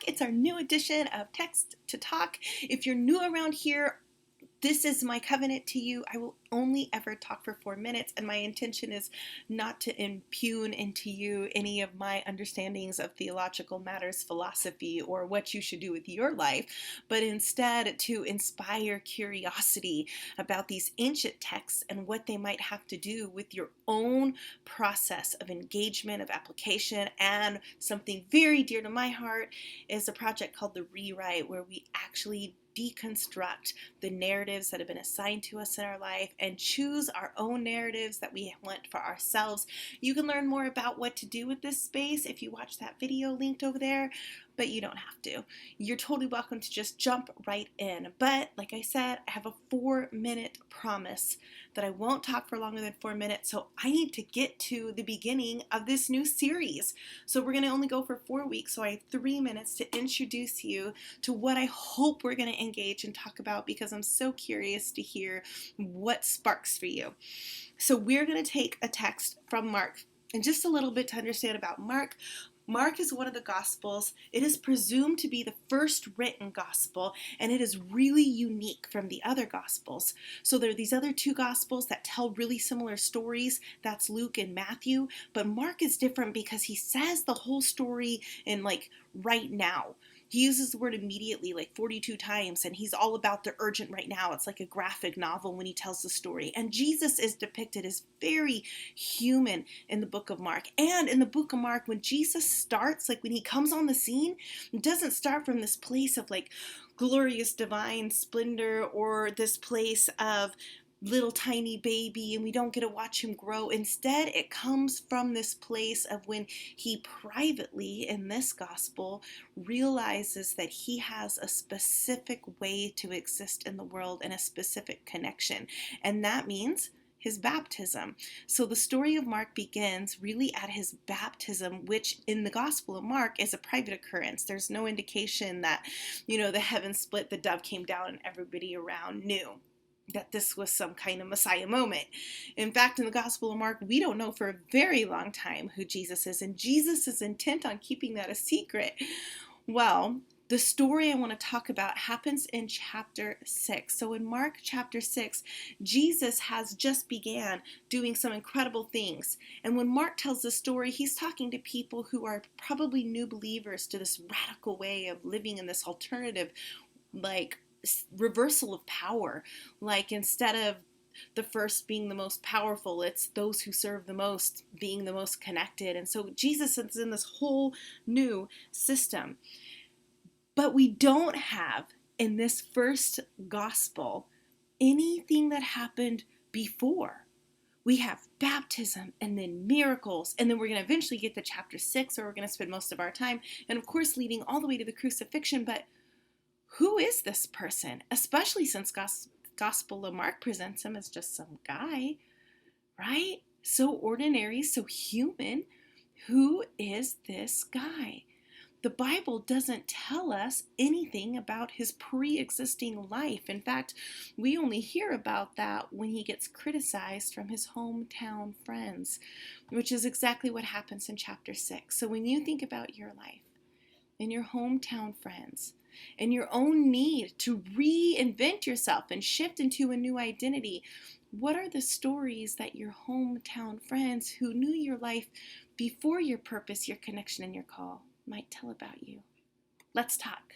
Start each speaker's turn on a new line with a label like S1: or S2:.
S1: It's our new edition of Text to Talk. If you're new around here, this is my covenant to you. I will only ever talk for 4 minutes, and my intention is not to impugn into you any of my understandings of theological matters, philosophy, or what you should do with your life, but instead to inspire curiosity about these ancient texts and what they might have to do with your own process of engagement, of application. And something very dear to my heart is a project called The Rewrite, where we actually deconstruct the narratives that have been assigned to us in our life and choose our own narratives that we want for ourselves. You can learn more about what to do with this space if you watch that video linked over there, but you don't have to. You're totally welcome to just jump right in. But like I said, I have a 4-minute promise that I won't talk for longer than 4 minutes, so I need to get to the beginning of this new series. So we're going to only go for 4 weeks, so I have 3 minutes to introduce you to what I hope we're going to engage and talk about, because I'm so curious to hear what sparks for you. So we're going to take a text from Mark and just a little bit to understand about Mark. Mark is one of the Gospels. It is presumed to be the first written Gospel, and it is really unique from the other Gospels. So there are these other two Gospels that tell really similar stories. That's Luke and Matthew. But Mark is different because he says the whole story in right now. He uses the word immediately 42 times, and he's all about the urgent right now. It's like a graphic novel when he tells the story. And Jesus is depicted as very human in the book of Mark. And in the book of Mark, when Jesus starts, when he comes on the scene, it doesn't start from this place of glorious divine splendor or this place of little tiny baby and we don't get to watch him grow. Instead, it comes from this place of when he privately, in this gospel, realizes that he has a specific way to exist in the world and a specific connection. And that means his baptism. So the story of Mark begins really at his baptism, which in the Gospel of Mark is a private occurrence. There's no indication that, the heavens split, the dove came down, and everybody around knew that this was some kind of Messiah moment. In fact, in the Gospel of Mark, we don't know for a very long time who Jesus is, and Jesus is intent on keeping that a secret. Well, the story I want to talk about happens in chapter 6. So in Mark chapter 6, Jesus has just began doing some incredible things. And when Mark tells the story, he's talking to people who are probably new believers to this radical way of living in this alternative, reversal of power. Instead of the first being the most powerful, it's those who serve the most being the most connected. And so Jesus is in this whole new system. But we don't have in this first gospel anything that happened before. We have baptism and then miracles, and then we're going to eventually get to chapter 6, where we're going to spend most of our time, and of course leading all the way to the crucifixion. But who is this person? Especially since Gospel of Mark presents him as just some guy, right? So ordinary, so human. Who is this guy? The Bible doesn't tell us anything about his pre-existing life. In fact, we only hear about that when he gets criticized from his hometown friends, which is exactly what happens in chapter 6. So when you think about your life and your hometown friends, and your own need to reinvent yourself and shift into a new identity, what are the stories that your hometown friends who knew your life before your purpose, your connection, and your call might tell about you? Let's talk.